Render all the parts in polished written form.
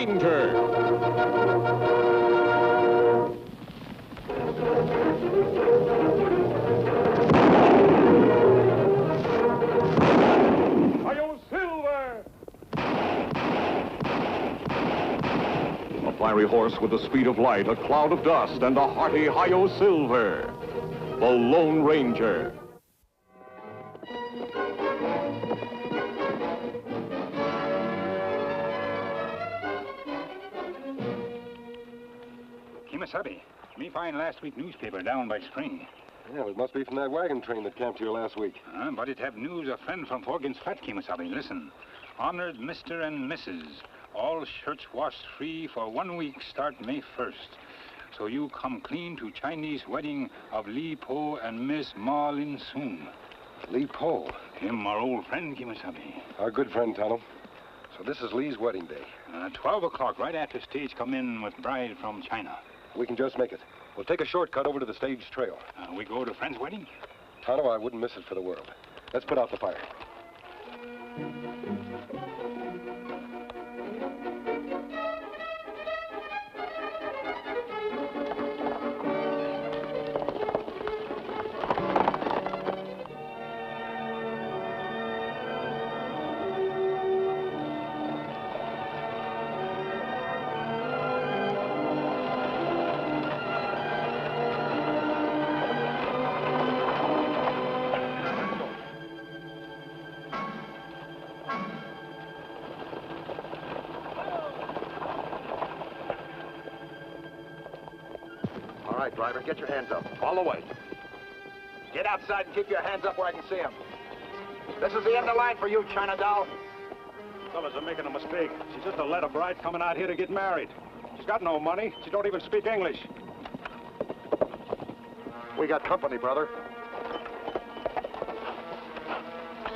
Ranger. A fiery horse with the speed of light, a cloud of dust, and a hearty Hi-Yo Silver. The Lone Ranger. Kimasabi, me find last week newspaper down by spring. Yeah, it must be from that wagon train that camped here last week. But it have news a friend from Forgan's Flat, Kimasabi. Listen. Honored Mr. and Mrs. All shirts washed free for 1 week, start May 1st. So you come clean to Chinese wedding of Li Po and Miss Ma Lin Soon. Li Po? Him, our old friend, Kimasabi. Our good friend, Tonto. So this is Lee's wedding day. 12 o'clock, right after stage come in with bride from China. We can just make it. We'll take a shortcut over to the stage trail. We go to friend's wedding? Tonto, I wouldn't miss it for the world. Let's put out the fire. All right, driver, get your hands up. All the way. Get outside and keep your hands up where I can see them. This is the end of the line for you, China doll. Fellas are making a mistake. She's just a letter bride coming out here to get married. She's got no money. She don't even speak English. We got company, brother.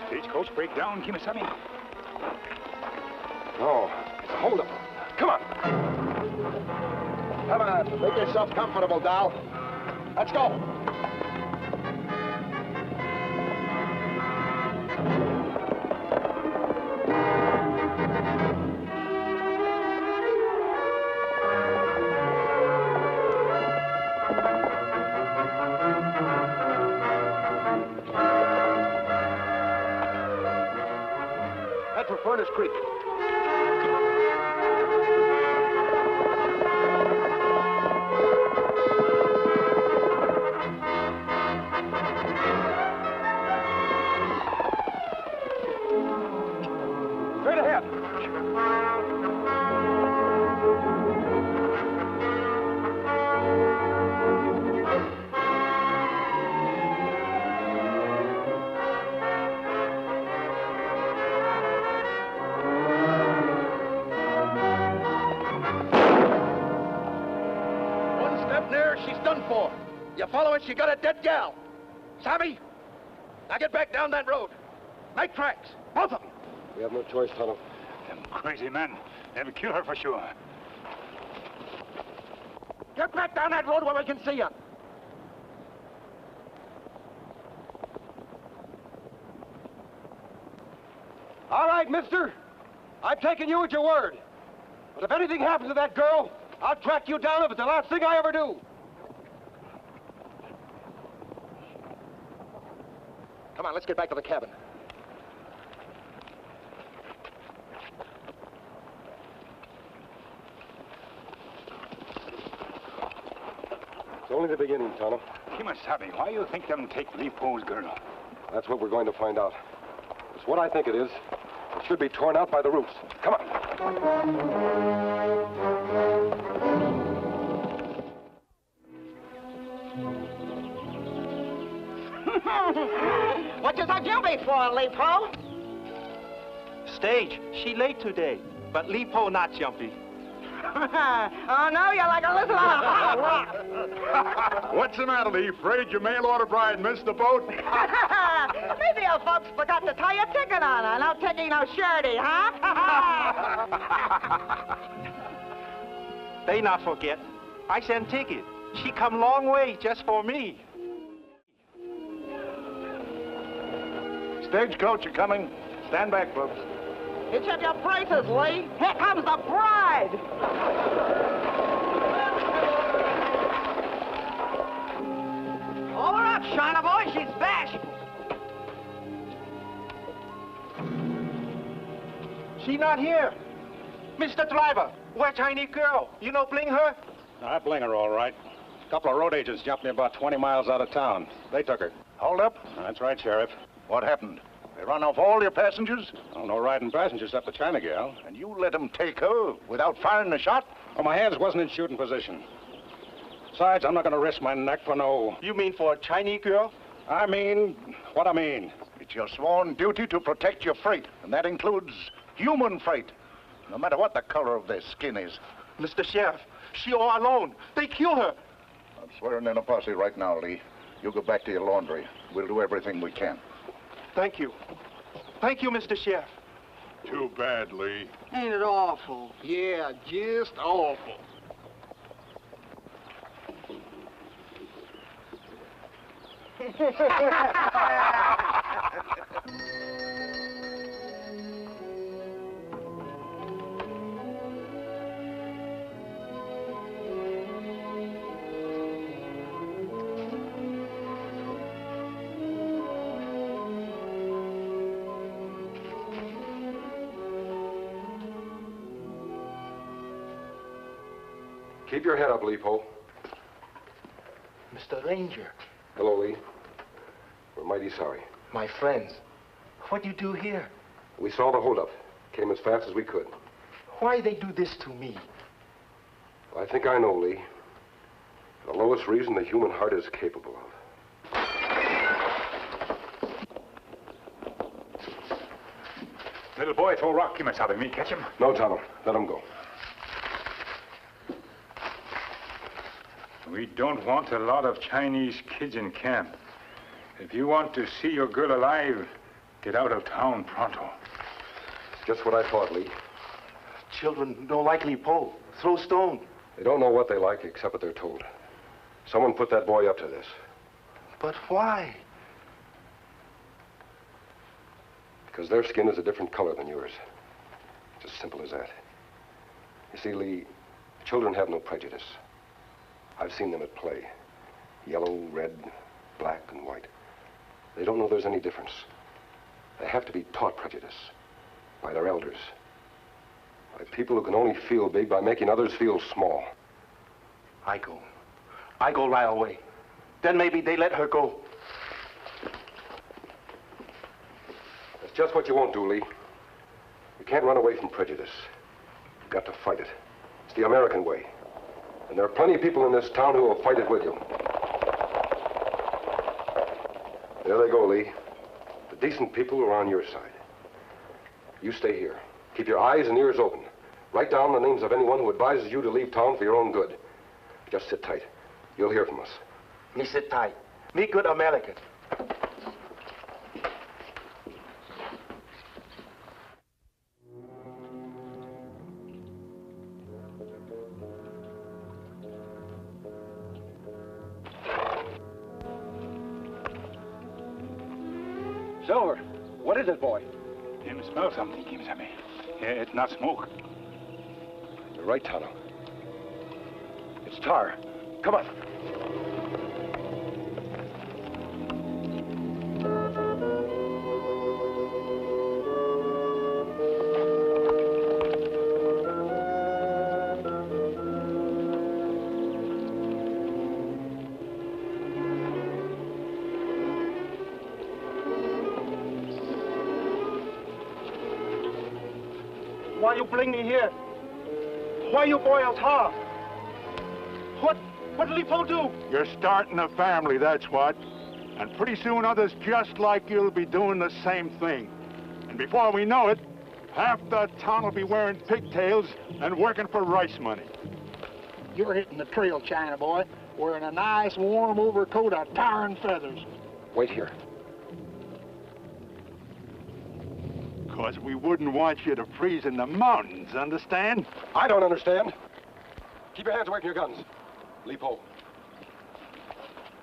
Stagecoach break down, Kimasabi. No, it's a holdup. Come on. Come on, make yourself comfortable, doll. Let's go. Head for Furnace Creek. Straight ahead. One step nearer, she's done for. You follow it, she got a dead gal. Savvy? Now get back down that road. Make tracks, both of them. We have no choice, Tonto. Them crazy men. They'll kill her for sure. Get back down that road where we can see you. All right, mister. I've taken you at your word. But if anything happens to that girl, I'll track you down if it's the last thing I ever do. Come on, let's get back to the cabin. It's only the beginning, Tonto. Kimasabi, why you think them take Li Po's girl? That's what we're going to find out. It's what I think it is. It should be torn out by the roots. Come on. What you thought you be for, Li Po? Stage, she late today, but Li Po not jumpy. Oh, no, you're like a lizard on a hot rock. What's the matter? Are you afraid your mail-order bride missed the boat? Maybe your folks forgot to tie a ticket on her. No taking no surety, huh? They not forget. I sent ticket. She come long way just for me. Stagecoach are coming. Stand back, folks. Hitch up your braces, Lee. Here comes the bride. Hold her up, Shiner boy. She's bashful. She not here. Mr. Driver, where Chinese girl? You know bling her? I bling her all right. A couple of road agents jumped me about 20 miles out of town. They took her. Hold up. That's right, Sheriff. What happened? They run off all your passengers? Oh, no riding passengers except the China gal. And you let them take her without firing a shot? Well, my hands wasn't in shooting position. Besides, I'm not going to risk my neck for no... You mean for a Chinese girl? I mean what I mean. It's your sworn duty to protect your freight, and that includes human freight, no matter what the color of their skin is. Mr. Sheriff, she all alone. They kill her. I'm swearing in a posse right now, Lee. You go back to your laundry. We'll do everything we can. Thank you. Thank you, Mr. Sheriff. Too bad, Lee. Ain't it awful? Yeah, just awful. Keep your head up, Leepo. Mr. Ranger, Hello, Lee. We're mighty sorry. my friends, what you do here? We saw the holdup. Came as fast as we could. Why they do this to me? I think I know, Lee. The lowest reason the human heart is capable of. Little boy throw rock, Kimasabi. Me catch him? No, Tonto. Let him go. We don't want a lot of Chinese kids in camp. If you want to see your girl alive, get out of town pronto. Just what I thought, Lee. Children don't likely pull. Throw stone. They don't know what they like except what they're told. Someone put that boy up to this. But why? Because their skin is a different color than yours. It's as simple as that. You see, Lee, children have no prejudice. I've seen them at play. Yellow, red, black, and white. They don't know there's any difference. They have to be taught prejudice by their elders. By people who can only feel big by making others feel small. I go right away. Then maybe they let her go. That's just what you won't do, Lee. You can't run away from prejudice. You've got to fight it. It's the American way. And there are plenty of people in this town who will fight it with you. There they go, Lee. The decent people are on your side. You stay here. Keep your eyes and ears open. Write down the names of anyone who advises you to leave town for your own good. Just sit tight. You'll hear from us. Me sit tight. Me good American. Silver, what is it, boy? Him smell something, Kimasabi. Yeah, it's not smoke. You're right, Tonto. It's tar. Come on. Why you bring me here? Why you boil tar? What did Lipo do? You're starting a family, that's what. And pretty soon others just like you'll be doing the same thing. And before we know it, half the town will be wearing pigtails and working for rice money. You're hitting the trail, China boy, wearing a nice warm overcoat of tar and feathers. Wait here. Because we wouldn't want you to freeze in the mountains, understand? I don't understand. Keep your hands away from your guns. Leepo.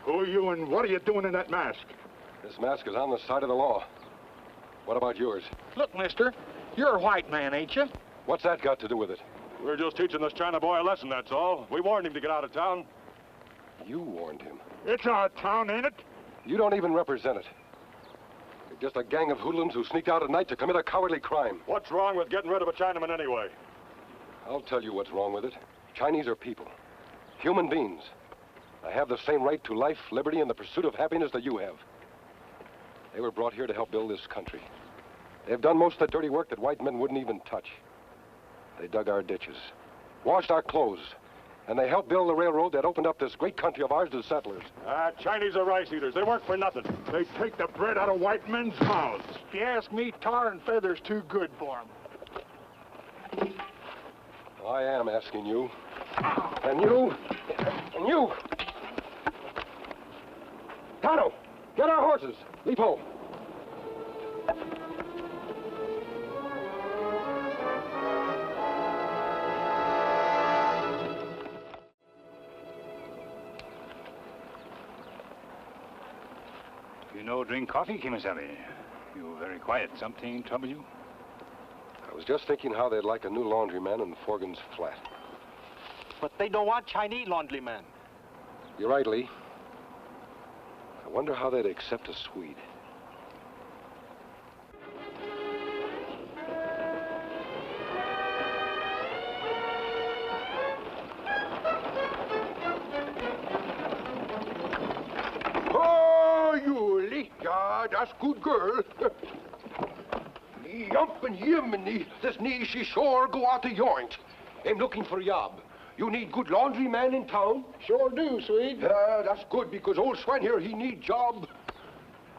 Who are you and what are you doing in that mask? This mask is on the side of the law. What about yours? Look, mister, You're a white man, ain't you? What's that got to do with it? We're just teaching this China boy a lesson, that's all. We warned him to get out of town. You warned him. It's our town, ain't it? You don't even represent it. You're just a gang of hoodlums who sneaked out at night to commit a cowardly crime. What's wrong with getting rid of a Chinaman anyway? I'll tell you what's wrong with it. Chinese are people. Human beings. They have the same right to life, liberty, and the pursuit of happiness that you have. They were brought here to help build this country. They've done most of the dirty work that white men wouldn't even touch. They dug our ditches, washed our clothes, and they helped build the railroad that opened up this great country of ours to settlers. Chinese are rice eaters. They work for nothing. They take the bread out of white men's mouths. If you ask me, tar and feather's too good for 'em. I am asking you. And you. And you. Tonto, get our horses. Leap home. You no drink coffee, Kimasabi? You're very quiet. Something trouble you? I was just thinking how they'd like a new laundryman in Forgan's flat. But they don't want Chinese laundryman. You're right, Lee. I wonder how they'd accept a Swede. Oh, you Lika, that's good girl. Yumpin' Yiminy, this knee she sure go out the joint. I'm looking for a job. You need good laundryman in town? Sure do, Swede. That's good because old Sven here, he need job.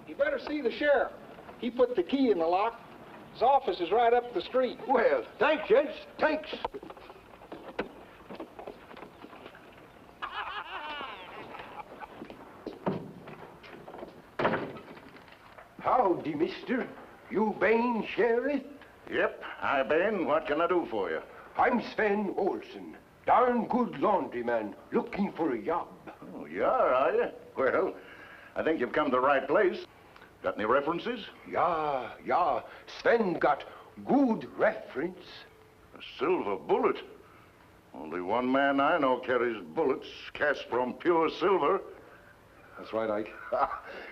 You better see the sheriff. He put the key in the lock. His office is right up the street. Well, thanks, gents. Thanks. Howdy, mister. You Bain Sheriff? Yep, I been. What can I do for you? I'm Sven Olson. Darn good laundryman, looking for a job. Oh, you are you? Well, I think you've come to the right place. Got any references? Yeah. Sven got good reference. A silver bullet. Only one man I know carries bullets cast from pure silver. That's right, Ike.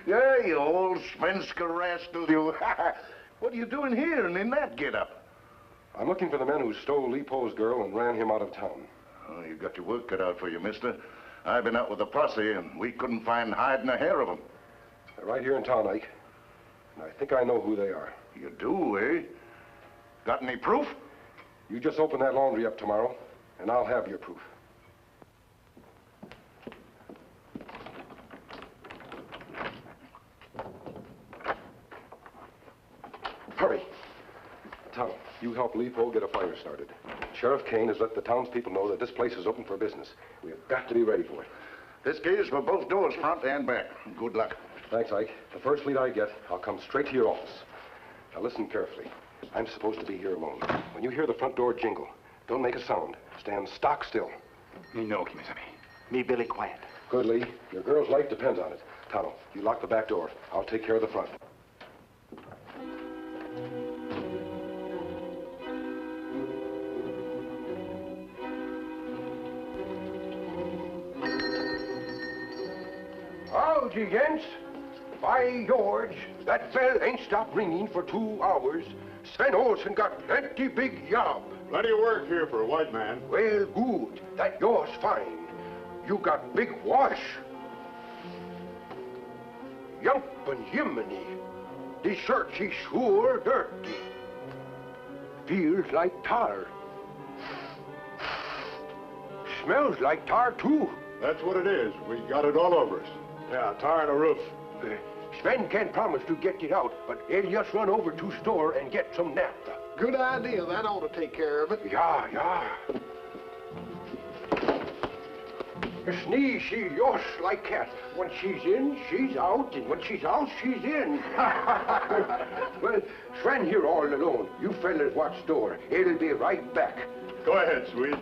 Yeah, you old Svenska rascal, you. What are you doing here and in that get-up? I'm looking for the men who stole Lee Poe's girl and ran him out of town. Oh, you got your work cut out for you, mister. I've been out with the posse, and we couldn't find hide and a hair of them. They're right here in town, Ike. And I think I know who they are. You do, eh? Got any proof? You just open that laundry up tomorrow, and I'll have your proof. Hurry. Tom, you help Lee Poe get a fire started. Sheriff Kane has let the townspeople know that this place is open for business. We've got to be ready for it. This key is for both doors, front and back. Good luck. Thanks, Ike. The first lead I get, I'll come straight to your office. Now listen carefully. I'm supposed to be here alone. When you hear the front door jingle, don't make a sound. Stand stock still. Me no, Kimasabi. Me Billy quiet. Good, Lee. Your girl's life depends on it. Tonto, you lock the back door. I'll take care of the front. Howdy, gents. By George, that bell ain't stopped ringing for 2 hours. Sven Olson got plenty big job. Plenty of work here for a white man. Well, good. That yours fine. You got big wash. Yumpin' Jiminy. The shirt, she's sure dirty. Feels like tar. Smells like tar, too. That's what it is. We got it all over us. Yeah, tar on the roof. Sven can't promise to get it out, but he'll just run over to store and get some naphtha. Good idea. That ought to take care of it. Yeah. Snee, she yosh like cat. When she's in, she's out, and when she's out, she's in. Well, Sven here all alone. You fellas watch door. He'll be right back. Go ahead, Swede.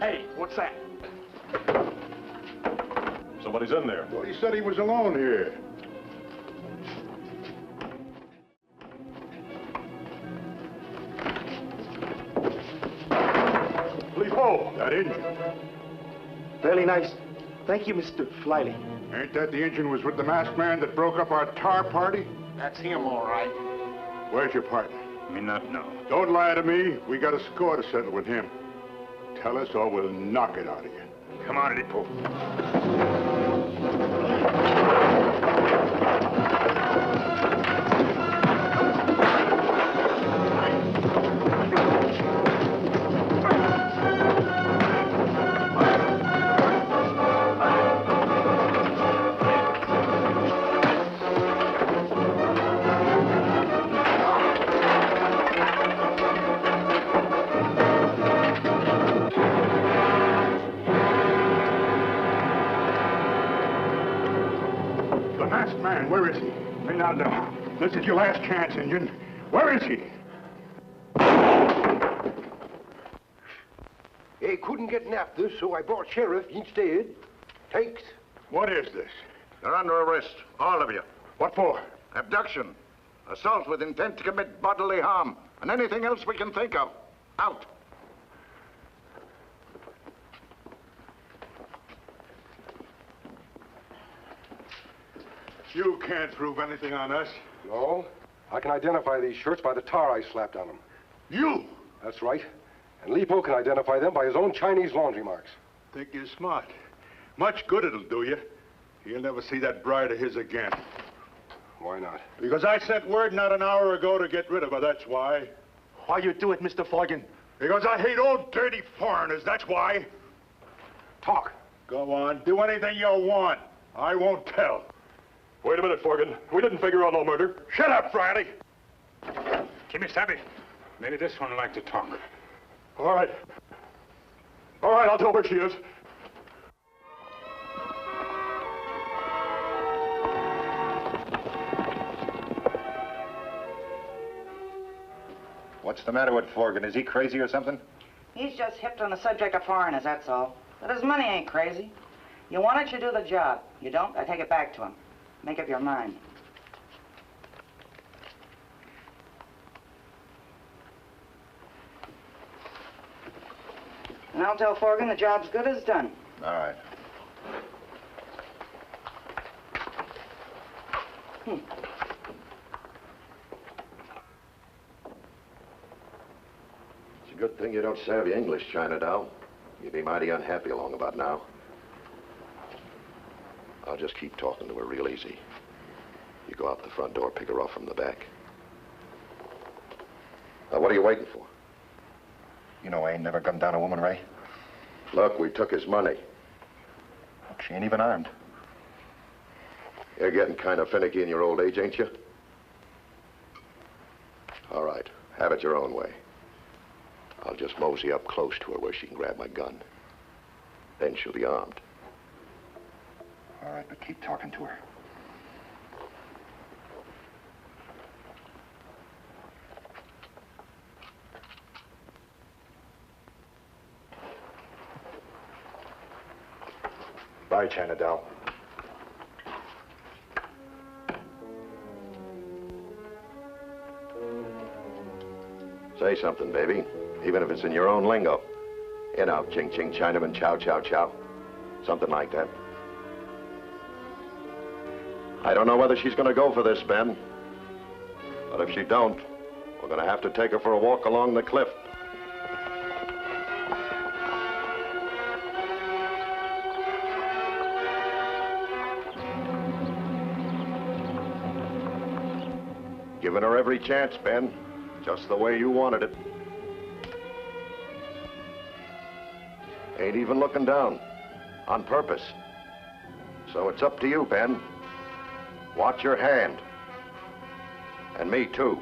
Hey, what's that? Nobody's in there. Well, he said he was alone here. Leave that engine. Very nice. Thank you, Mr. Flighty. Ain't that the engine was with the masked man that broke up our tar party? That's him, all right. Where's your partner? Me not know. Don't lie to me. We got a score to settle with him. Tell us or we'll knock it out of you. Come on, Lipo. Man, where is he? Me not know. This is your last chance, Injun. Where is he? He couldn't get after, so I brought sheriff instead. Thanks. What is this? You're under arrest, all of you. What for? Abduction, assault with intent to commit bodily harm, and anything else we can think of. Out. You can't prove anything on us. No. I can identify these shirts by the tar I slapped on them. You? That's right. And Lipo can identify them by his own Chinese laundry marks. Think you're smart. Much good it'll do you. You'll never see that bride of his again. Why not? Because I sent word not an hour ago to get rid of her, that's why. Why you do it, Mr. Forgan? Because I hate old dirty foreigners, that's why. Talk. Go on, do anything you want. I won't tell. Wait a minute, Forgan. We didn't figure out no murder. Shut up, Friday. Give me Stabby. Maybe this one will like to talk. All right. All right, I'll tell where she is. What's the matter with Forgan? Is he crazy or something? He's just hipped on the subject of foreigners, that's all. But his money ain't crazy. You want it, you do the job. You don't, I take it back to him. Make up your mind. And I'll tell Forgan the job's good as done. All right. It's a good thing you don't savvy English, China Doll. You'd be mighty unhappy along about now. I'll just keep talking to her real easy. You go out the front door, pick her off from the back. Now, what are you waiting for? You know I ain't never gunned down a woman, Ray. Look, we took his money. Look, she ain't even armed. You're getting kind of finicky in your old age, ain't you? All right, have it your own way. I'll just mosey up close to her where she can grab my gun. Then she'll be armed. All right, but keep talking to her. Bye, China Doll. Say something, baby, even if it's in your own lingo. In out, ching ching, Chinaman, chow chow chow. Something like that. I don't know whether she's going to go for this, Ben. But if she don't, we're going to have to take her for a walk along the cliff. Giving her every chance, Ben. Just the way you wanted it. Ain't even looking down. On purpose. So it's up to you, Ben. Watch your hand. And me, too.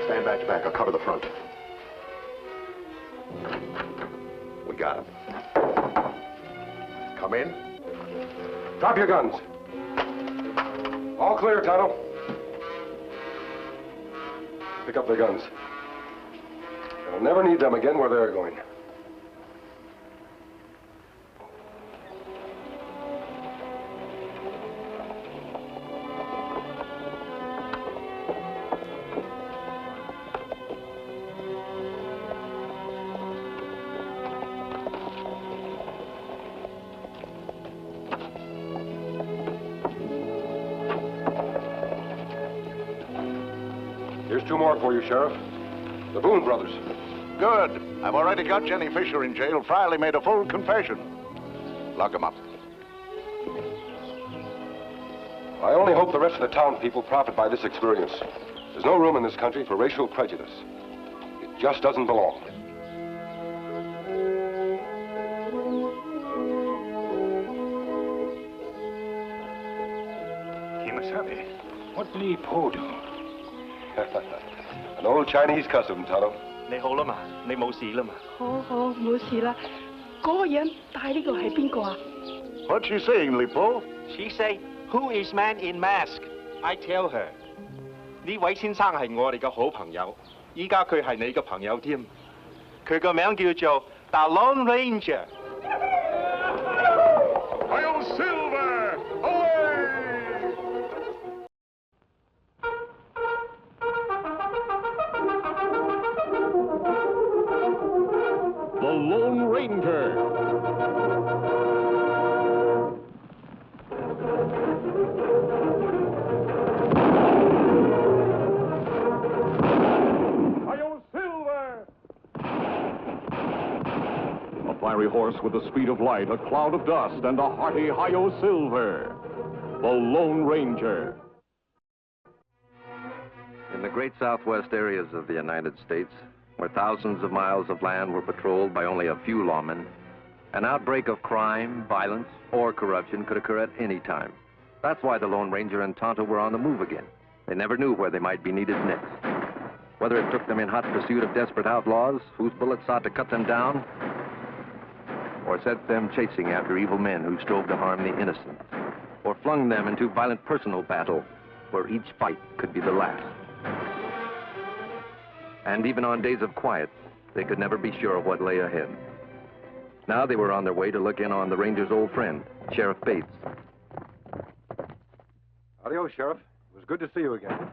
Stand back. I'll cover the front. We got him. Come in. Drop your guns. All clear, Tonto. Pick up their guns. They'll never need them again where they're going. Here's 2 more for you, Sheriff. The Boone brothers. Good. I've already got Jenny Fisher in jail. Friley made a full confession. Lock him up. I only hope the rest of the town people profit by this experience. There's no room in this country for racial prejudice. It just doesn't belong. Kimasabi, what will he po do? An old Chinese custom, Tonto. 你好啦嘛，你冇事啦嘛？好好，冇事啦。嗰個人戴呢個係邊個啊？ What's she saying, Lipo? She say, "Who is man in mask?" I tell her， 呢位先生係我哋嘅好朋友，依家佢係你嘅朋友添。佢個名叫做 The Lone Ranger。 Hail Silver! Away! The Lone Ranger. Hail Silver! A fiery horse with the speed of light, a cloud of dust, and a hearty hi-yo silver. The Lone Ranger. In the great southwest areas of the United States, where thousands of miles of land were patrolled by only a few lawmen, an outbreak of crime, violence, or corruption could occur at any time. That's why the Lone Ranger and Tonto were on the move again. They never knew where they might be needed next. Whether it took them in hot pursuit of desperate outlaws whose bullets sought to cut them down, or set them chasing after evil men who strove to harm the innocent, or flung them into violent personal battle where each fight could be the last. And even on days of quiet, they could never be sure of what lay ahead. Now they were on their way to look in on the Ranger's old friend, Sheriff Bates. Adios, Sheriff. It was good to see you again.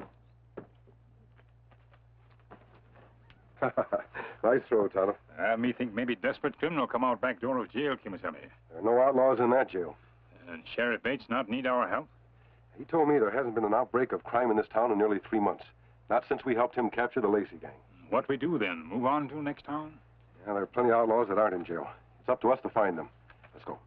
Nice throw, Tonto. Me think maybe desperate criminal come out back door of jail, Kimasabi. There are no outlaws in that jail. And Sheriff Bates not need our help? He told me there hasn't been an outbreak of crime in this town in nearly 3 months. Not since we helped him capture the Lacey gang. What we do then? Move on to next town? Yeah, there are plenty of outlaws that aren't in jail. It's up to us to find them. Let's go.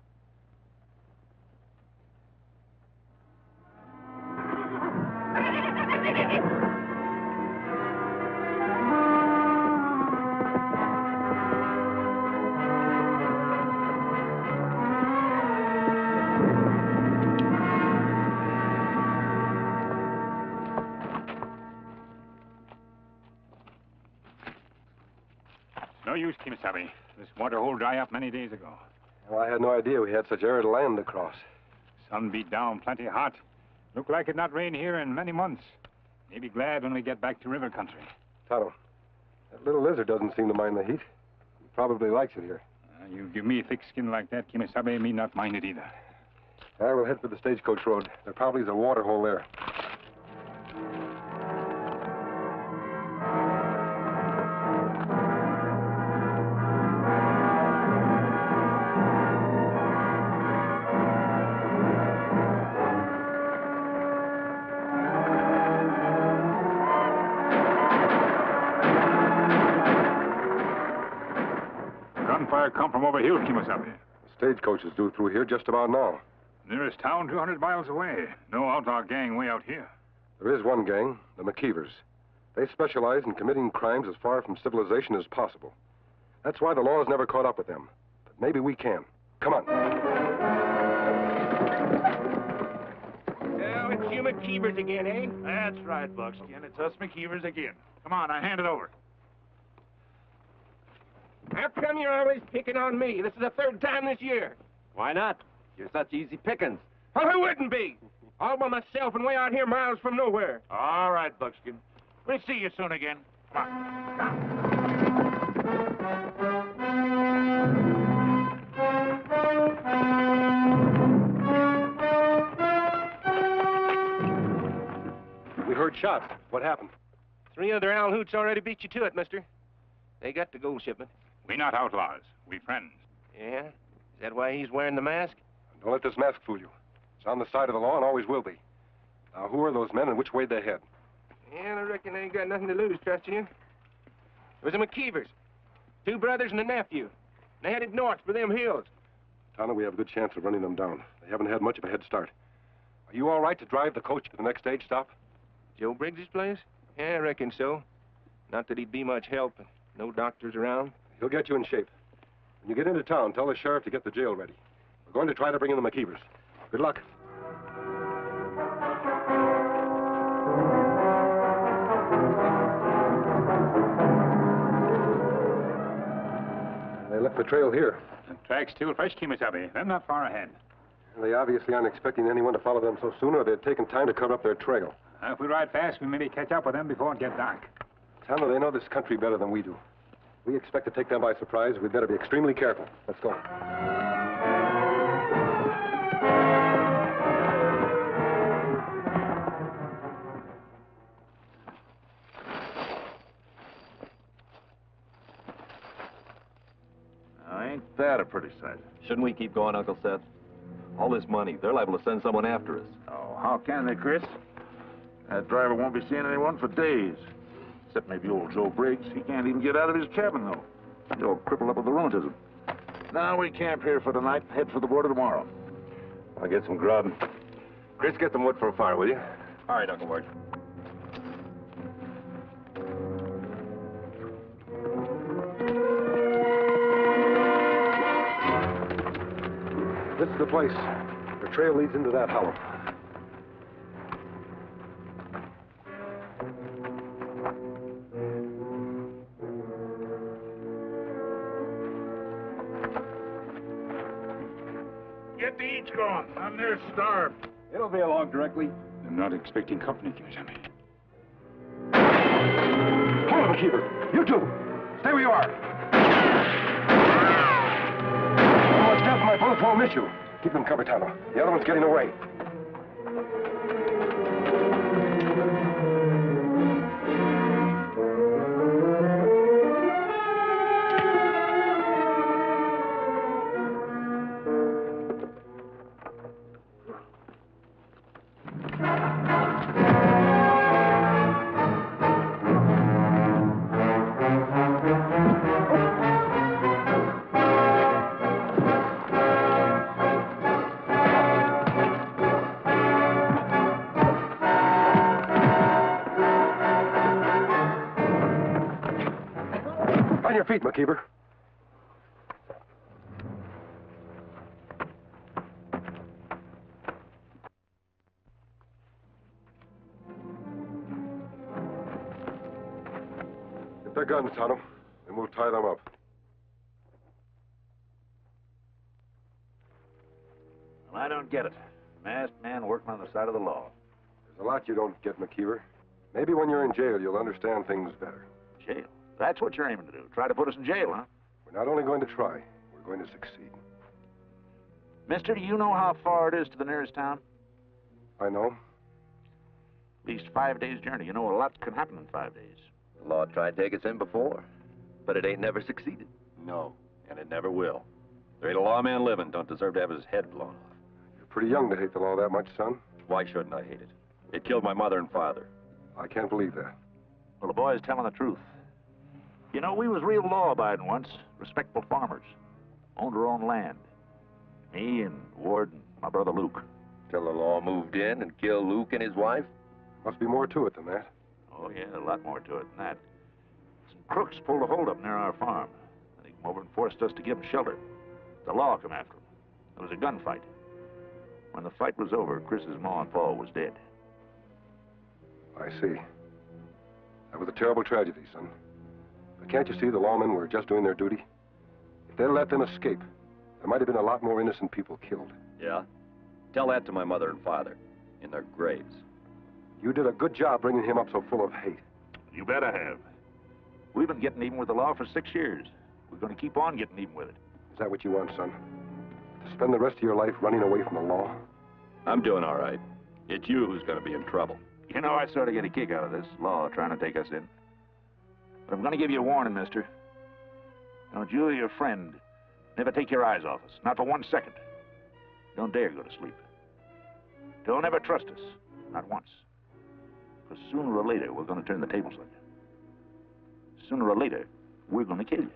No use, Kimasabi. This water hole dry up many days ago. Well, I had no idea we had such arid land to cross. Sun beat down plenty hot. Look like it not rain here in many months. Maybe glad when we get back to river country. Tonto, that little lizard doesn't seem to mind the heat. He probably likes it here. You give me thick skin like that, Kimasabi, me not mind it either. I will head for the stagecoach road. There probably is a water hole there. Gunfire come from over here, Kimasabi. The stagecoach is due through here just about now. Nearest town 200 miles away. No outlaw gang way out here. There is one gang, the McKeevers. They specialize in committing crimes as far from civilization as possible. That's why the law has never caught up with them. But maybe we can. Come on. Now it's you McKeevers again, eh? That's right, Buckskin. It's us McKeevers again. Come on, I hand it over. How come you're always picking on me? This is the 3rd time this year. Why not? You're such easy pickings. Well, who wouldn't be? All by myself and way out here miles from nowhere. All right, Buckskin. We'll see you soon again. Come on. We heard shots. What happened? 3 other owl hoots already beat you to it, mister. They got the gold shipment. We not outlaws. We friends. Yeah? Is that why he's wearing the mask? Don't let this mask fool you. It's on the side of the law and always will be. Now, who are those men and which way they head? Yeah, I reckon I ain't got nothing to lose, trust you. It was the McKeevers. 2 brothers and a nephew. They headed north for them hills. Tonto, we have a good chance of running them down. They haven't had much of a head start. Are you all right to drive the coach to the next stage stop? Joe Briggs's place? Yeah, I reckon so. Not that he'd be much help. No doctors around. He'll get you in shape. When you get into town, tell the sheriff to get the jail ready. We're going to try to bring in the McKeevers. Good luck. They left the trail here. The track's still fresh, Kimasabi. They're not far ahead. They obviously aren't expecting anyone to follow them so soon, or they'd taken time to cover up their trail. If we ride fast, we maybe catch up with them before it gets dark. Tonto, they know this country better than we do. We expect to take them by surprise. We'd better be extremely careful. Let's go. Ain't that a pretty sight? Shouldn't we keep going, Uncle Seth? All this money, they're liable to send someone after us. Oh, how can they, Chris? That driver won't be seeing anyone for days. Except maybe old Joe Briggs. He can't even get out of his cabin, though. He's all crippled up with the rheumatism. Now we camp here for the night and head for the border tomorrow. I'll get some grub. Chris, get some wood for a fire, will you? All right, Uncle Ward. This is the place. The trail leads into that hollow. Get the eats going. I'm near starved. It'll be along directly. I'm not expecting company, Kimasabi. Hold on, McKeever. You two. Stay where you are. Watch out, my bullets won't miss you. Keep them covered, Tonto. The other one's getting away. On your feet, McKeever. Get their guns, Tonto, and we'll tie them up. Well, I don't get it. Masked man working on the side of the law. There's a lot you don't get, McKeever. Maybe when you're in jail, you'll understand things better. Jail? That's what you're aiming to do. Try to put us in jail, huh? We're not only going to try, we're going to succeed. Mister, do you know how far it is to the nearest town? I know. At least 5 days' journey. You know, a lot can happen in 5 days. The law tried to take us in before, but it ain't never succeeded. No, and it never will. There ain't a lawman living don't deserve to have his head blown off. You're pretty young to hate the law that much, son. Why shouldn't I hate it? It killed my mother and father. I can't believe that. Well, the boy's telling the truth. You know, we was real law-abiding once. Respectable farmers. Owned our own land. Me and Ward and my brother Luke. Till the law moved in and killed Luke and his wife? Must be more to it than that. Oh, yeah, a lot more to it than that. Some crooks pulled a hold up near our farm. They came over and forced us to give them shelter. The law come after them. There was a gunfight. When the fight was over, Chris's ma and pa was dead. I see. That was a terrible tragedy, son. But can't you see the lawmen were just doing their duty? If they'd let them escape, there might have been a lot more innocent people killed. Yeah? Tell that to my mother and father in their graves. You did a good job bringing him up so full of hate. You bet I have. We've been getting even with the law for 6 years. We're going to keep on getting even with it. Is that what you want, son? To spend the rest of your life running away from the law? I'm doing all right. It's you who's going to be in trouble. You know, I sort of get a kick out of this law trying to take us in. But I'm going to give you a warning, mister. Don't you or your friend never take your eyes off us. Not for 1 second. Don't dare go to sleep. Don't ever trust us. Not once. Because sooner or later, we're going to turn the tables on you. Sooner or later, we're going to kill you.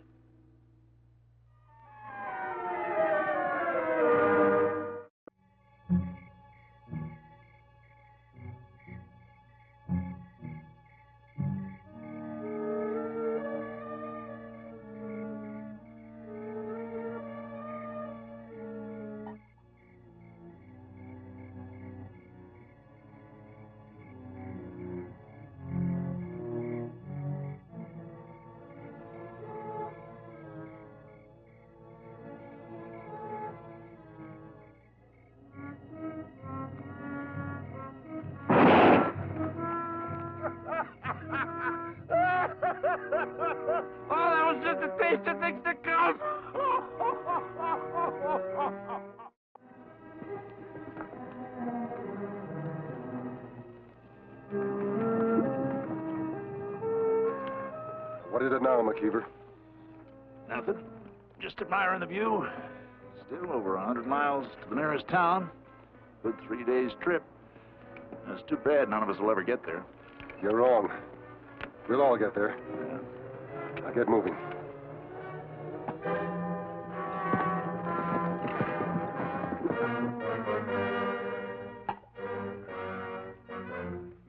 What is it now, McKeever? Nothing. Just admiring the view. Still over 100 miles to the nearest town. Good 3 days trip. It's too bad none of us will ever get there. You're wrong. We'll all get there. Now get moving.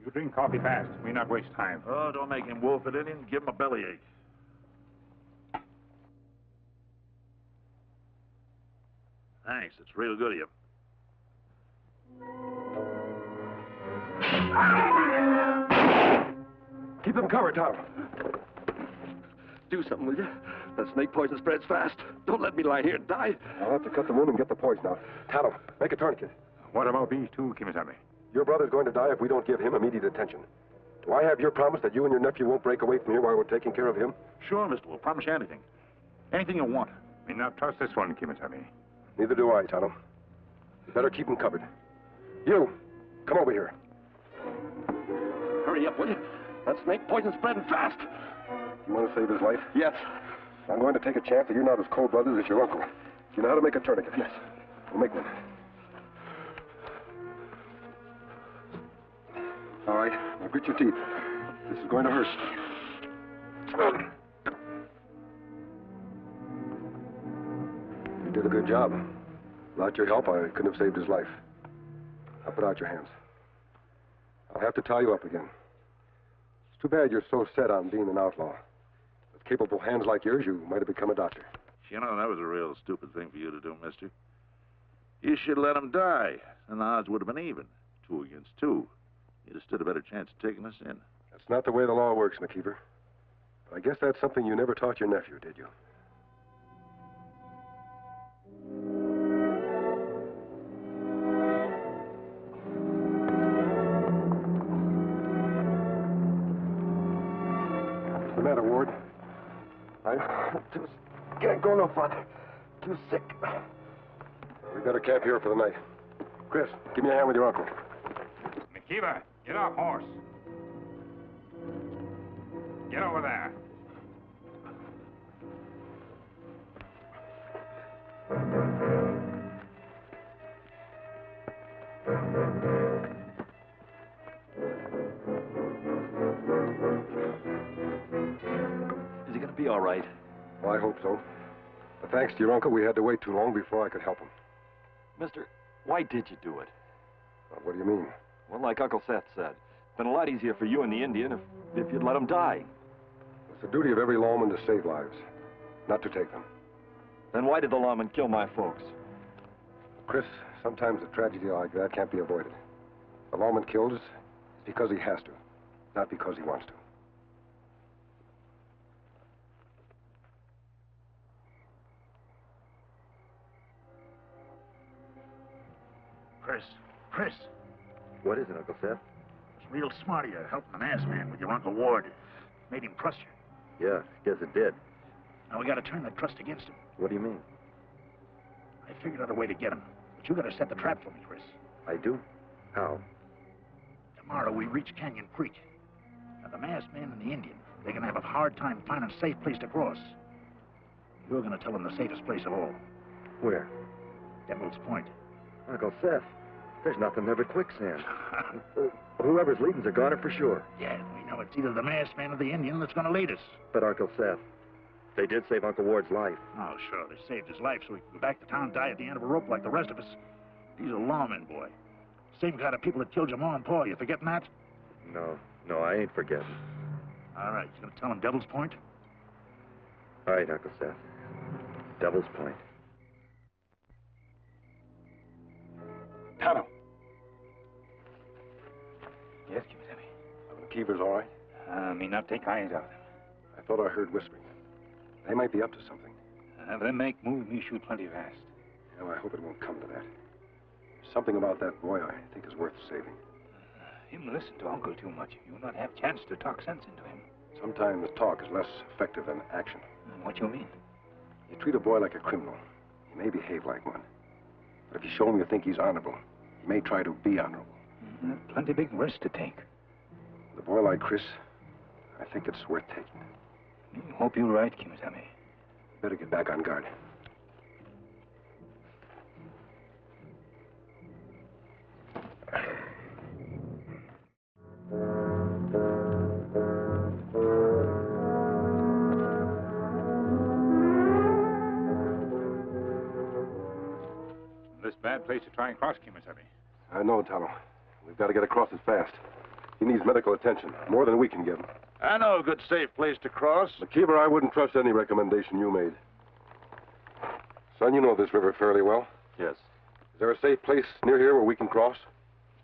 You drink coffee fast. We not waste time. Oh, don't make him wolf it in and give him a bellyache. Thanks, it's real good of you. Keep them covered, Tom. Do something, will you? That snake poison spreads fast. Don't let me lie here and die. I'll have to cut the wound and get the poison out. Tallow, make a tourniquet. What about these two, Kimasabi? Your brother's going to die if we don't give him immediate attention. Do I have your promise that you and your nephew won't break away from here while we're taking care of him? Sure, mister. We'll promise you anything. Anything you want. Me not trust this one, Kimasabi. Neither do I, Tallow. You better keep him covered. You, come over here. Hurry up, will you? That snake poison's spreading fast. You want to save his life? Yes. I'm going to take a chance that you're not as cold-blooded as your uncle. You know how to make a tourniquet? Yes. We'll make one. All right, now grit your teeth. This is going to hurt. You did a good job. Without your help, I couldn't have saved his life. Now put out your hands. I'll have to tie you up again. It's too bad you're so set on being an outlaw. With capable hands like yours, you might have become a doctor. You know, that was a real stupid thing for you to do, mister. You should have let him die, and the odds would have been even. 2 against 2. You'd have stood a better chance of taking us in. That's not the way the law works, McKeever. But I guess that's something you never taught your nephew, did you? What's the matter, Ward? Can't go no farther. Too sick. We better camp here for the night. Chris, give me a hand with your uncle. McKeever, get off horse. Get over there. Is he going to be all right? Well, I hope so. But thanks to your uncle, we had to wait too long before I could help him. Mister, why did you do it? Well, what do you mean? Well, like Uncle Seth said, it's been a lot easier for you and the Indian if you'd let him die. It's the duty of every lawman to save lives, not to take them. Then why did the lawman kill my folks? Chris, sometimes a tragedy like that can't be avoided. The lawman kills because he has to, not because he wants to. Chris. What is it, Uncle Seth? It's real smart of you helping an ass man with your Uncle Ward. Made him trust you. Yeah, guess it did. Now we gotta turn that trust against him. What do you mean? I figured out a way to get him. But you gotta set the trap for me, Chris. I do? How? Tomorrow we reach Canyon Creek. Now the masked man and the Indian, they're gonna have a hard time finding a safe place to cross. You're gonna tell them the safest place of all. Where? Devil's Point. Uncle Seth, There's nothing there but quicksand. Whoever's leading's a goner for sure. Yeah, we know it's either the masked man or the Indian that's going to lead us. But Uncle Seth, they did save Uncle Ward's life. Oh, sure, they saved his life so he can go back to town and die at the end of a rope like the rest of us. He's a lawman, boy. Same kind of people that killed your ma and pa. You forgetting that? No, I ain't forgetting. All right, you gonna tell him Devil's Point? All right, Uncle Seth. Devil's Point. Tonto. Yes, Kimasabi. The keepers all right? Me not take eyes off them. I thought I heard whispering. They might be up to something. If they make move, me shoot plenty fast. I hope it won't come to that. Something about that boy I think is worth saving. Him listen to Uncle too much. You not have chance to talk sense into him. Sometimes talk is less effective than action. What you mean? You treat a boy like a criminal. He may behave like one. But if you show him you think he's honorable, he may try to be honorable. Plenty big risk to take. With a boy like Chris, I think it's worth taking. Hope you're right, Kimasabi. Better get back on guard. This bad place to try and cross, Kimasabi. I know, Tonto. We've got to get across it fast. He needs medical attention, more than we can give him. I know a good safe place to cross. McKeever, I wouldn't trust any recommendation you made. Son, you know this river fairly well. Yes. Is there a safe place near here where we can cross?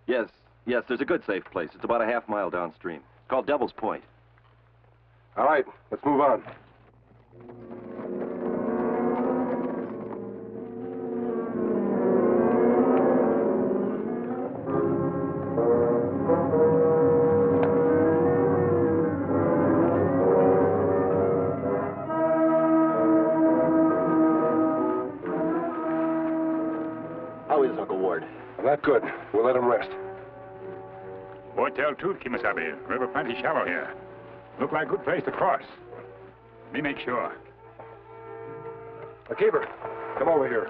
Yes, there's a good safe place. It's about a half-mile downstream. It's called Devil's Point. All right, let's move on. How is Uncle Ward? Not good. We'll let him rest. Boy, tell truth, Kimasabi. River plenty shallow here. Look like good place to cross. Me make sure. McKeever, come over here.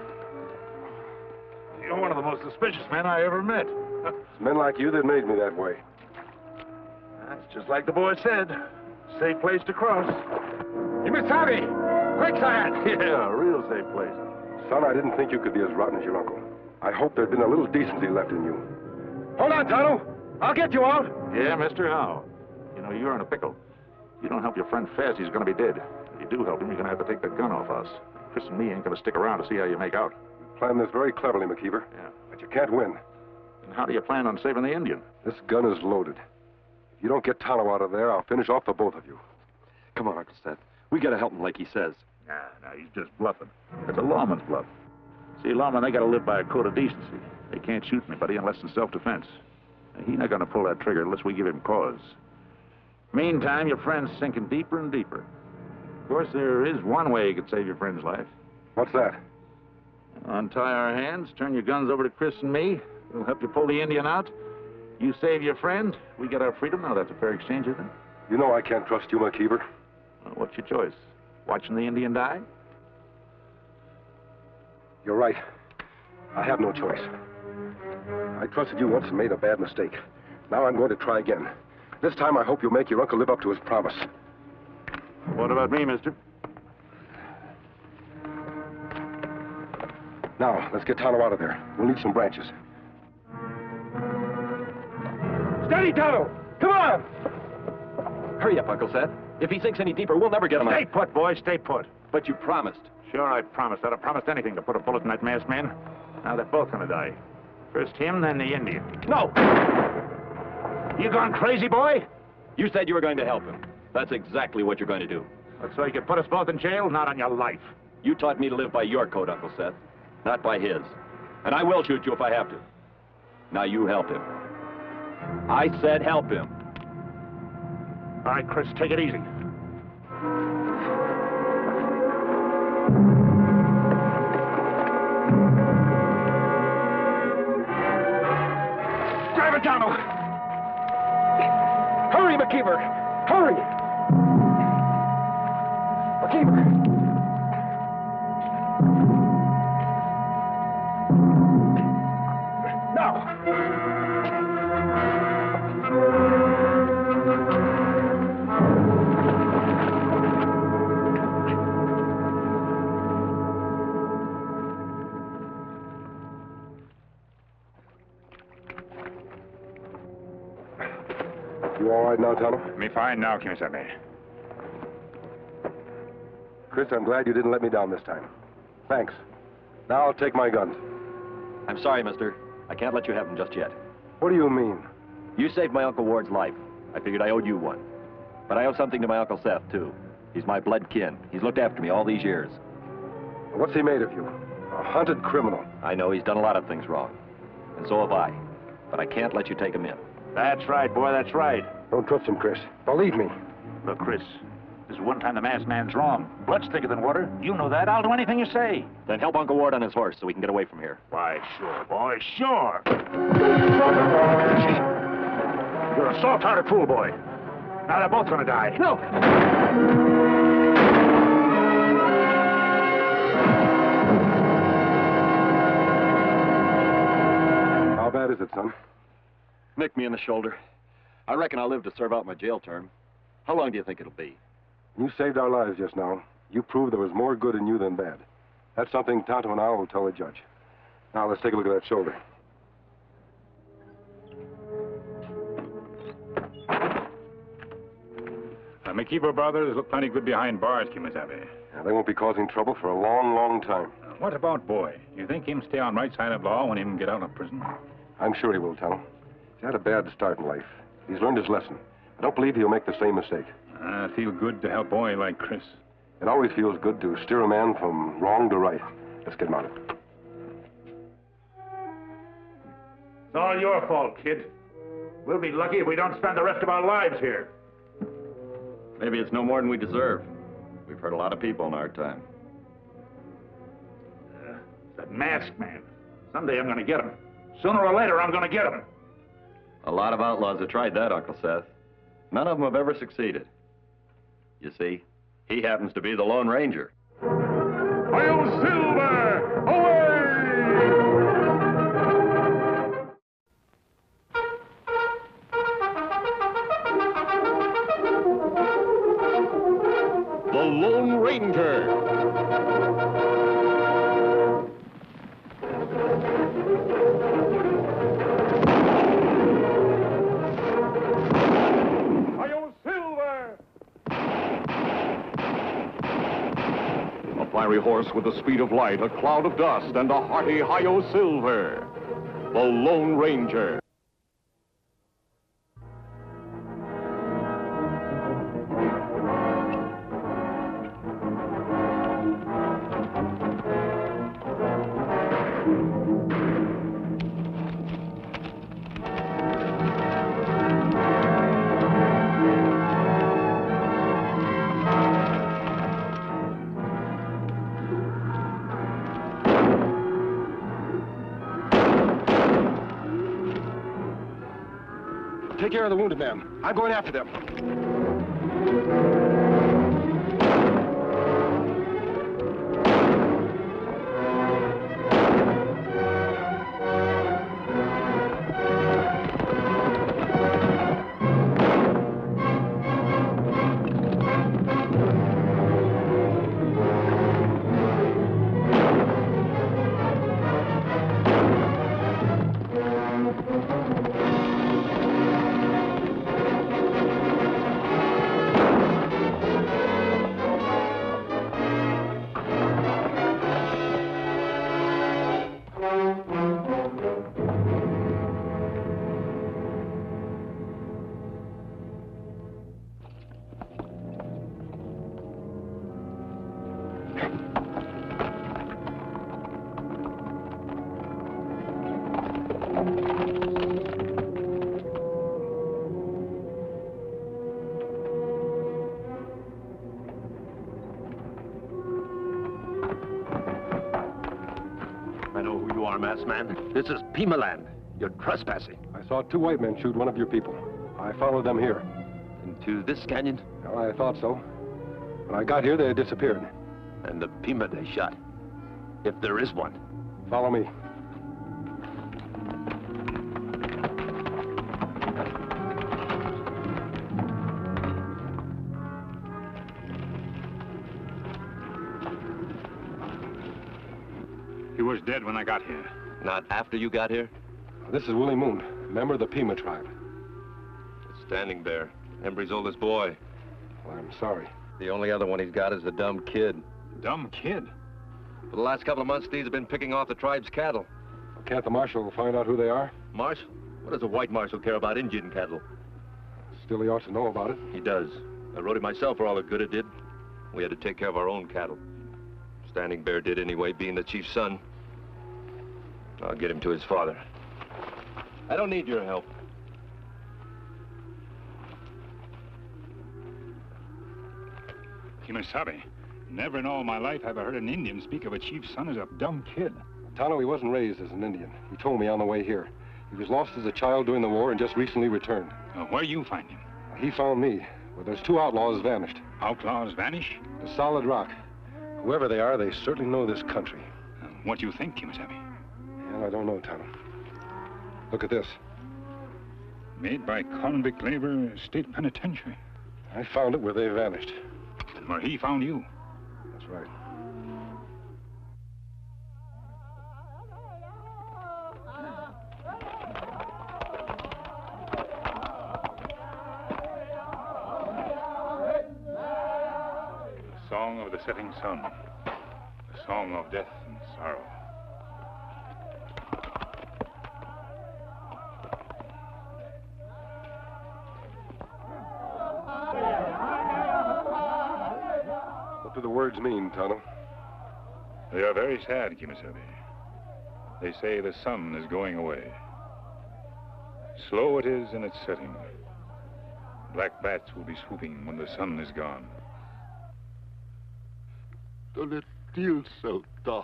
You're one of the most suspicious men I ever met. It's men like you that made me that way. That's just like the boy said. Safe place to cross. Kimasabi! Quicksand! Yeah, a real safe place. Son, I didn't think you could be as rotten as your uncle. I hope there'd been a little decency left in you. Hold on, Tonto. I'll get you out. Yeah, Mister, how? You know, you're in a pickle. If you don't help your friend fast, he's going to be dead. If you do help him, you're going to have to take the gun off us. Chris and me ain't going to stick around to see how you make out. You planned this very cleverly, McKeever. Yeah. But you can't win. And how do you plan on saving the Indian? This gun is loaded. If you don't get Tonto out of there, I'll finish off the both of you. Come on, Uncle Seth. We gotta help him like he says. Nah, he's just bluffing. It's a lawman's bluff. See, lawmen, they got to live by a code of decency. They can't shoot anybody unless in self-defense. He's not going to pull that trigger unless we give him cause. Meantime, your friend's sinking deeper and deeper. Of course, there is one way you could save your friend's life. What's that? Untie our hands, turn your guns over to Chris and me. We'll help you pull the Indian out. You save your friend, we get our freedom. Now, that's a fair exchange, isn't it? You know I can't trust you, McKeever. Well, what's your choice? Watching the Indian die? You're right. I have no choice. I trusted you once and made a bad mistake. Now I'm going to try again. This time I hope you'll make your uncle live up to his promise. What about me, mister? Now, let's get Tonto out of there. We'll need some branches. Steady, Tonto! Come on! Hurry up, Uncle Seth. If he sinks any deeper, we'll never get him out. Stay put, boy, stay put. But you promised. Sure, I promised. I'd have promised anything to put a bullet in that masked man. Now they're both gonna die. First him, then the Indian. No! You gone crazy, boy? You said you were going to help him. That's exactly what you're going to do. But so you could put us both in jail? Not on your life. You taught me to live by your code, Uncle Seth, not by his. And I will shoot you if I have to. Now you help him. I said help him. All right, Chris, take it easy. Grab it, Tonto! Hurry, McKeever! Hurry! McKeever! Now! all right now, Tonto? Me fine now, Kimasabi. Chris, I'm glad you didn't let me down this time. Thanks. Now I'll take my guns. I'm sorry, mister. I can't let you have them just yet. What do you mean? You saved my Uncle Ward's life. I figured I owed you one. But I owe something to my Uncle Seth, too. He's my blood kin. He's looked after me all these years. What's he made of you? A hunted criminal. I know he's done a lot of things wrong. And so have I. But I can't let you take him in. That's right, boy, that's right. Don't trust him, Chris. Believe me. Look, Chris, this is one time the masked man's wrong. Blood's thicker than water. You know that. I'll do anything you say. Then help Uncle Ward on his horse so we can get away from here. Why, sure, boy, sure. You're a soft-hearted fool, boy. Now they're both gonna die. No! How bad is it, son? Nicked me in the shoulder. I reckon I'll live to serve out my jail term. How long do you think it'll be? You saved our lives just now. You proved there was more good in you than bad. That's something Tonto and I will tell the judge. Now, let's take a look at that shoulder. The McKeever brothers look plenty good behind bars, Kimasabi. Yeah, they won't be causing trouble for a long, long time. What about Boy? You think him stay on right side of law when him get out of prison? I'm sure he will, Tonto. He's had a bad start in life. He's learned his lesson. I don't believe he'll make the same mistake. I feel good to help Boy like Chris. It always feels good to steer a man from wrong to right. Let's get mounted. It's all your fault, kid. We'll be lucky if we don't spend the rest of our lives here. Maybe it's no more than we deserve. We've hurt a lot of people in our time. That masked man. Someday I'm gonna get him. Sooner or later, I'm gonna get him. A lot of outlaws have tried that, Uncle Seth. None of them have ever succeeded. You see, he happens to be the Lone Ranger. Hi-yo, Silver! Away! The Lone Ranger. A fiery horse with the speed of light, a cloud of dust, and a hearty hi-yo Silver. The Lone Ranger. Take care of the wounded man. I'm going after them. Masked man. This is Pima land. You're trespassing. I saw two white men shoot one of your people. I followed them here. Into this canyon? Well, I thought so. When I got here, they had disappeared. And the Pima they shot. If there is one. Follow me. He was dead when I got here. Not after you got here? This is Willie Moon, member of the Pima tribe. It's Standing Bear. Embry's oldest boy. Well, I'm sorry. The only other one he's got is a dumb kid. Dumb kid? For the last couple of months, Steve's been picking off the tribe's cattle. Can't the marshal find out who they are? Marshal? What does a white marshal care about Indian cattle? Still, he ought to know about it. He does. I wrote it myself for all the good it did. We had to take care of our own cattle. Standing Bear did anyway, being the chief's son. I'll get him to his father. I don't need your help. Kimasabi, never in all my life have I heard an Indian speak of a chief's son as a dumb kid. Tonto, he wasn't raised as an Indian. He told me on the way here. He was lost as a child during the war and just recently returned. Where you find him? He found me. Well, there's 2 outlaws vanished. Outlaws vanish? The solid rock. Whoever they are, they certainly know this country. What do you think, Kimasabi? Well, I don't know, Tonto. Look at this. Made by convict labor state penitentiary. I found it where they vanished. And where he found you? That's right. The song of the setting sun. The song of death and sorrow. What do the words mean, Tonto? They are very sad, Kimasabi. They say the sun is going away. Slow it is in its setting. Black bats will be swooping when the sun is gone. Don't feel so da.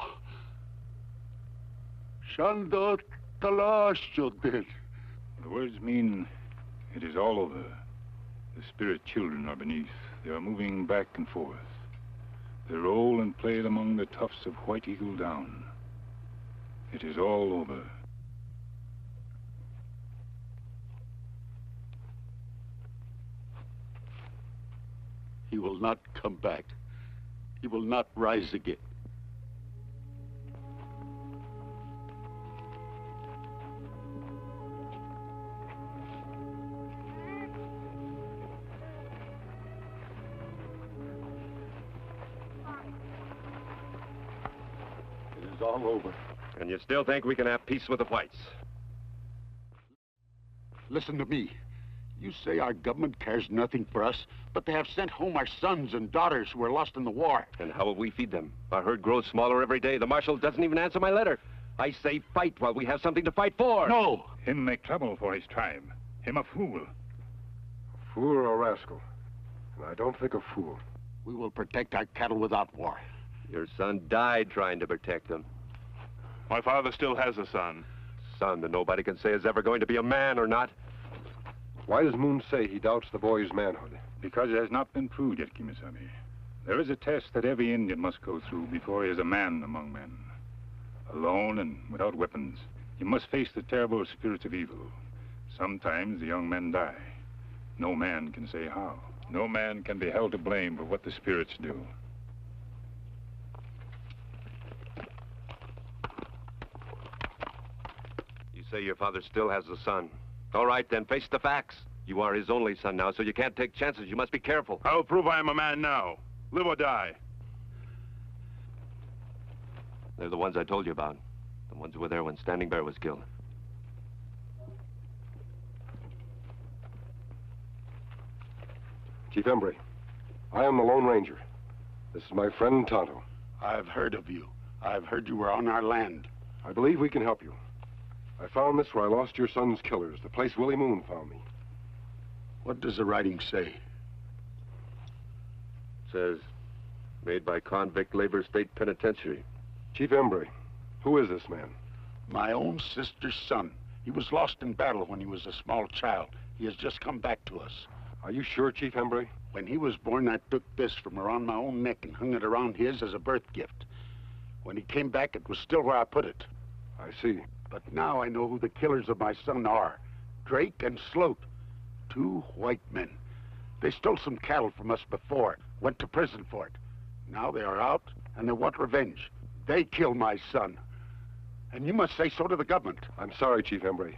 Shanda talashodin. The words mean it is all over. The spirit children are beneath. They are moving back and forth. They roll and play among the tufts of white eagle down. It is all over. He will not come back. He will not rise again. It is all over. And you still think we can have peace with the whites? Listen to me. You say our government cares nothing for us, but they have sent home our sons and daughters who were lost in the war. And how will we feed them? Our herd grows smaller every day. The marshal doesn't even answer my letter. I say fight while we have something to fight for. No! Him make trouble for his tribe. Him a fool. A fool or a rascal? And I don't think a fool. We will protect our cattle without war. Your son died trying to protect them. My father still has a son. Son that nobody can say is ever going to be a man or not. Why does Moon say he doubts the boy's manhood? Because it has not been proved yet, Kimasabi. There is a test that every Indian must go through before he is a man among men. Alone and without weapons, he must face the terrible spirits of evil. Sometimes the young men die. No man can say how. No man can be held to blame for what the spirits do. You say your father still has a son. All right, then, face the facts. You are his only son now, so you can't take chances. You must be careful. I will prove I am a man now. Live or die. They're the ones I told you about. The ones who were there when Standing Bear was killed. Chief Embry, I am the Lone Ranger. This is my friend Tonto. I've heard of you. I've heard you were on our land. I believe we can help you. I found this where I lost your son's killers, the place Willie Moon found me. What does the writing say? It says, made by convict labor state penitentiary. Chief Embry, who is this man? My own sister's son. He was lost in battle when he was a small child. He has just come back to us. Are you sure, Chief Embry? When he was born, I took this from around my own neck and hung it around his as a birth gift. When he came back, it was still where I put it. I see. But now I know who the killers of my son are. Drake and Sloat. 2 white men. They stole some cattle from us before, went to prison for it. Now they are out, and they want revenge. They killed my son. And you must say so to the government. I'm sorry, Chief Embry.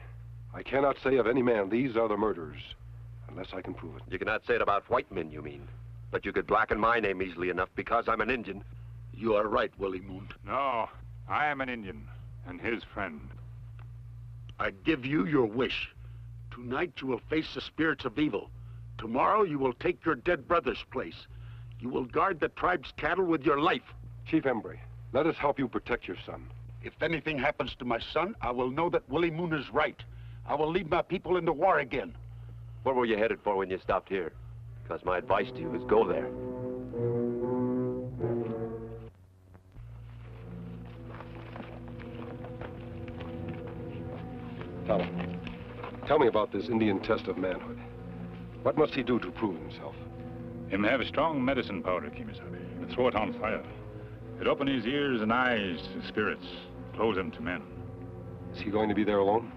I cannot say of any man these are the murderers. unless I can prove it. You cannot say it about white men, you mean. But you could blacken my name easily enough because I'm an Indian. You are right, Willie Moon. No, I am an Indian and his friend. I give you your wish. Tonight you will face the spirits of evil. Tomorrow you will take your dead brother's place. You will guard the tribe's cattle with your life. Chief Embry, let us help you protect your son. If anything happens to my son, I will know that Willie Moon is right. I will lead my people into war again. Where were you headed for when you stopped here? Because my advice to you is go there. Tonto, tell me about this Indian test of manhood. What must he do to prove himself? Him have a strong medicine powder, Kimasabi, and throw it on fire. It open his ears and eyes to spirits, close them to men. Is he going to be there alone?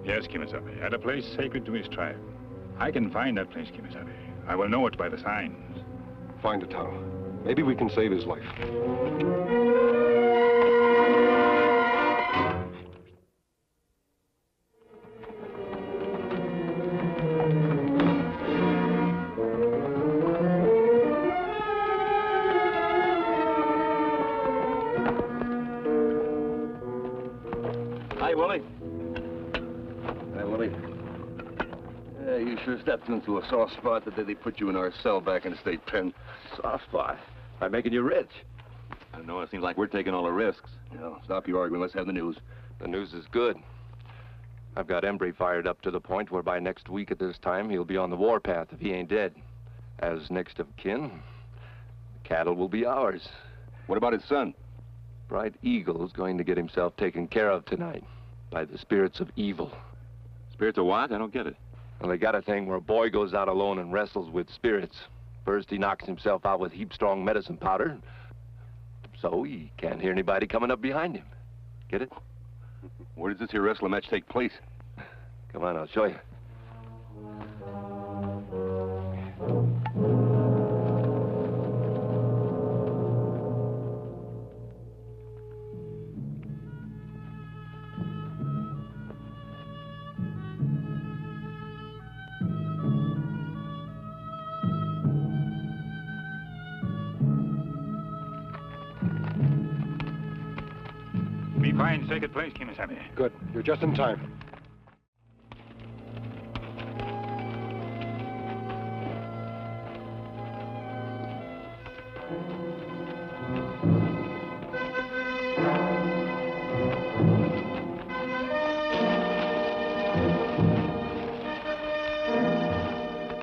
Yes, Kimasabi, at a place sacred to his tribe. I can find that place, Kimasabi. I will know it by the signs. Find it, Tonto. Maybe we can save his life. Hi, Willie. Hi, Willie. Yeah, you sure stepped into a soft spot the day they put you in our cell back in the state pen. Soft spot? By making you rich. I know, it seems like we're taking all the risks. You know, stop your argument. Let's have the news. The news is good. I've got Embry fired up to the point where by next week at this time, he'll be on the warpath if he ain't dead. As next of kin, the cattle will be ours. What about his son? Bright Eagle's going to get himself taken care of tonight by the spirits of evil. Spirits of what? I don't get it. Well, they got a thing where a boy goes out alone and wrestles with spirits. First, he knocks himself out with heap-strong medicine powder, so he can't hear anybody coming up behind him. Get it? Where does this here wrestling match take place? Come on, I'll show you. Me find sacred place, Kimasabi. Good. You're just in time.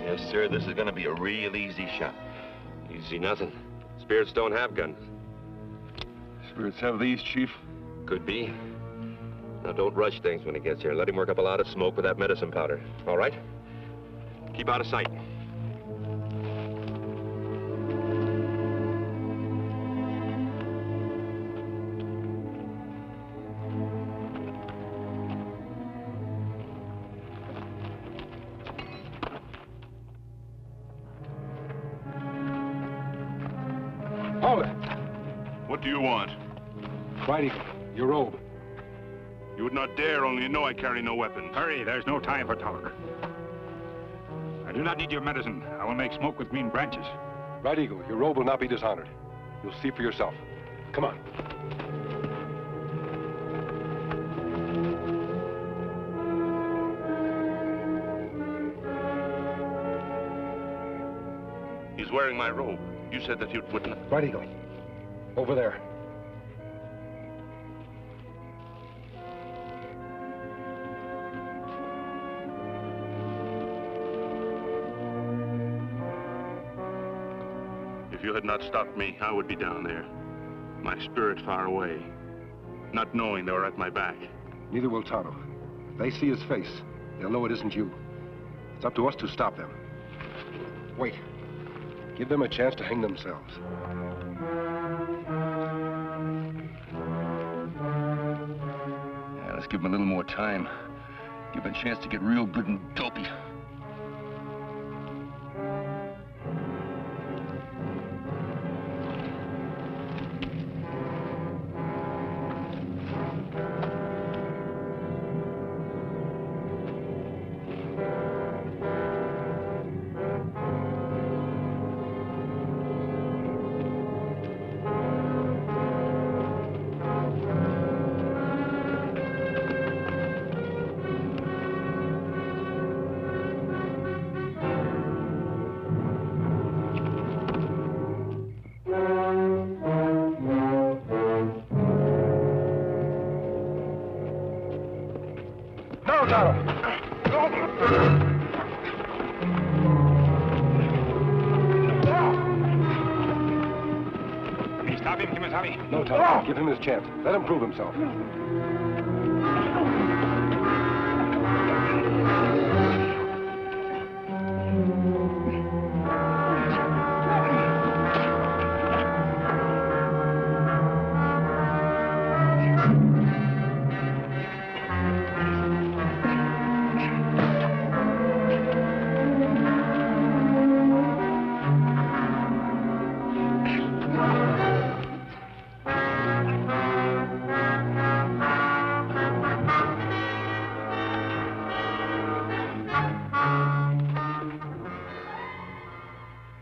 Yes, sir, this is going to be a real easy shot. Easy nothing. Spirits don't have guns. Spirits have these, Chief? Could be. Now, don't rush things when he gets here. Let him work up a lot of smoke with that medicine powder. All right? Keep out of sight. Hold it. What do you want? Bright Eagle, your robe. You would not dare, only you know I carry no weapons. Hurry, there's no time for talk. I do not need your medicine. I will make smoke with green branches. Bright Eagle, your robe will not be dishonored. You'll see for yourself. Come on. He's wearing my robe. You said that you wouldn't. Bright Eagle, over there. If you had not stopped me, I would be down there. My spirit far away, not knowing they were at my back. Neither will Tonto. If they see his face, they'll know it isn't you. It's up to us to stop them. Wait. Give them a chance to hang themselves. Yeah, let's give him a little more time. Give him a chance to get real good and dopey. Can you stop him, Kimasabi? No, Tonto. Give him his chance. Let him prove himself.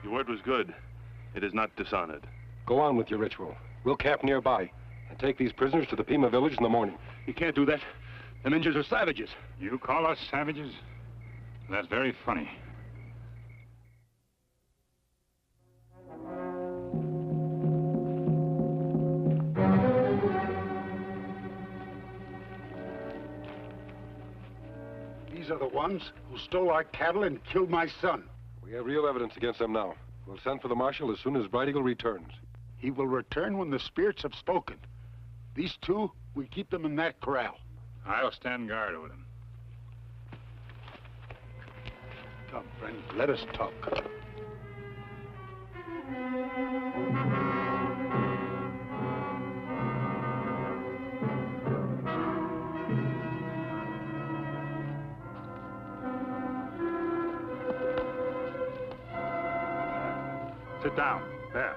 Your word was good. It is not dishonored. Go on with your ritual. We'll camp nearby and take these prisoners to the Pima village in the morning. You can't do that. Them Indians are savages. You call us savages? That's very funny. These are the ones who stole our cattle and killed my son. We have real evidence against them now. We'll send for the marshal as soon as Bright Eagle returns. He will return when the spirits have spoken. These two, we keep them in that corral. I'll stand guard over them. Come, friend, let us talk. Sit down. There.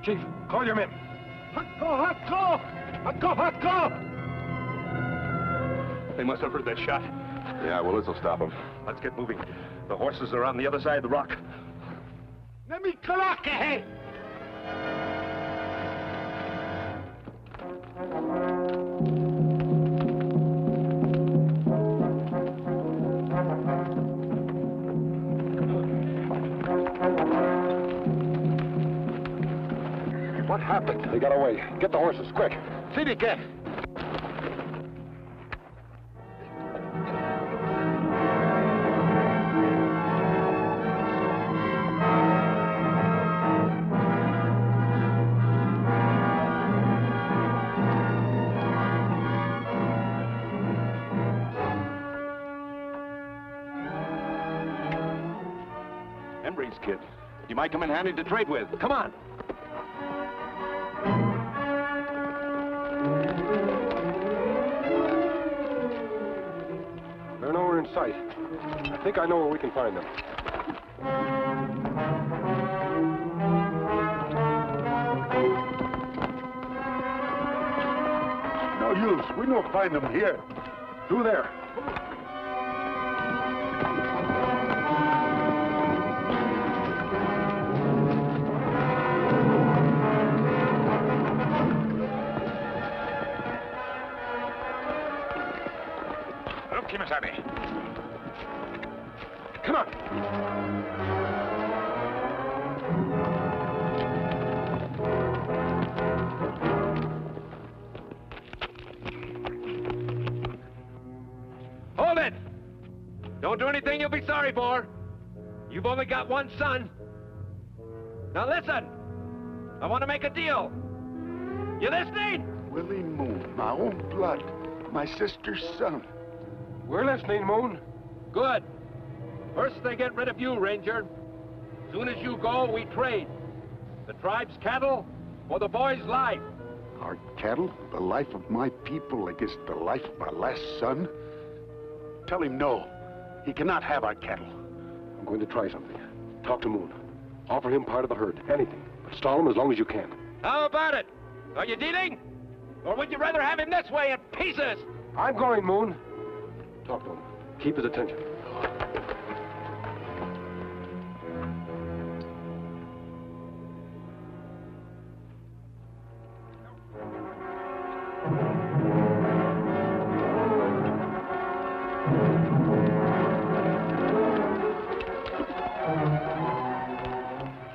Chief, call your men. They must have heard that shot. Yeah, well, this'll stop them. Let's get moving. The horses are on the other side of the rock. What happened? They got away. Get the horses, quick. City, get. Embry's kid. You might come in handy to trade with. Come on. They're nowhere in sight. I think I know where we can find them. No use. We don't find them here. Through there. Look, Kimasabi. Come on. Hold it! Don't do anything you'll be sorry for. You've only got one son. Now listen. I want to make a deal. You listening? Willie Moon, my own blood, my sister's son. We're listening, Moon. Good. First they get rid of you, Ranger. Soon as you go, we trade. The tribe's cattle for the boy's life. Our cattle, the life of my people against the life of my last son? Tell him no. He cannot have our cattle. I'm going to try something. Talk to Moon. Offer him part of the herd. Anything. But stall him as long as you can. How about it? Are you dealing? Or would you rather have him this way in pieces? I'm going, Moon. Talk to him. Keep his attention.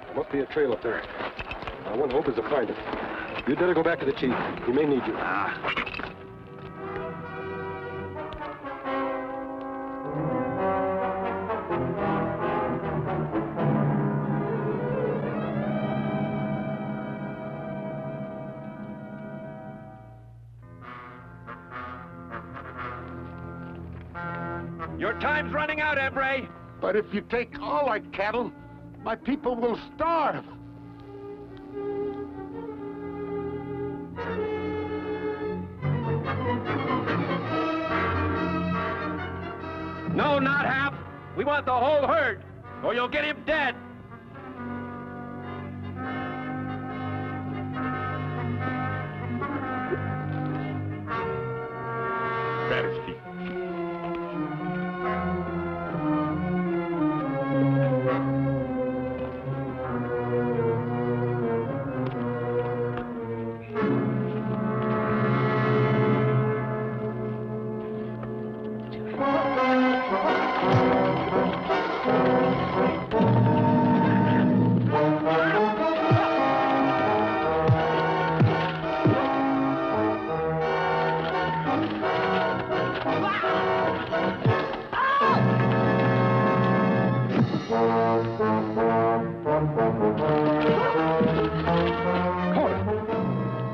There must be a trail up there. Our one hope is to find it. You'd better go back to the chief. He may need you. Your time's running out, Embray. But if you take all my cattle, my people will starve. No, not half. We want the whole herd, or you'll get him dead. That is feet.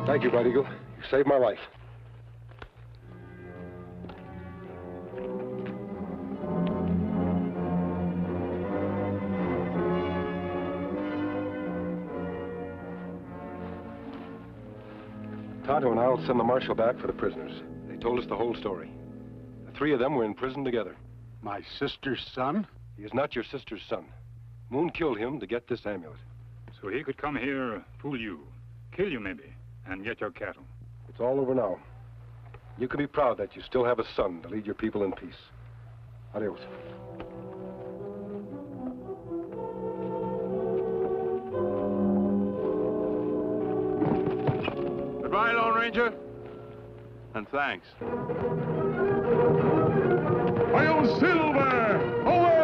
Thank you, White Eagle. You saved my life. Tonto and I'll send the marshal back for the prisoners. They told us the whole story. The three of them were in prison together. My sister's son? He is not your sister's son. Moon killed him to get this amulet. So he could come here, fool you, kill you maybe, and get your cattle. It's all over now. You can be proud that you still have a son to lead your people in peace. Adios. Goodbye, Lone Ranger. And thanks. Hail Silver! Away!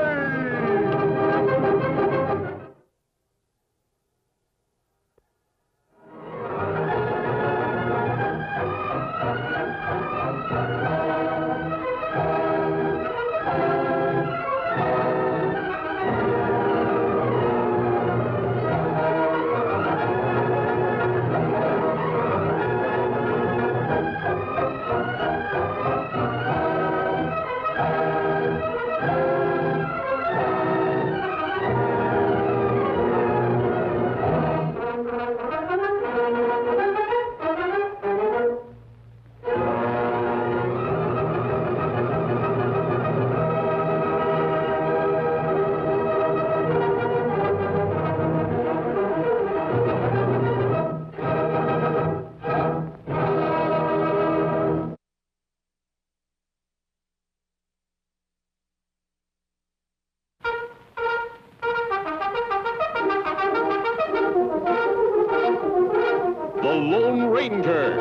The Lone Ranger.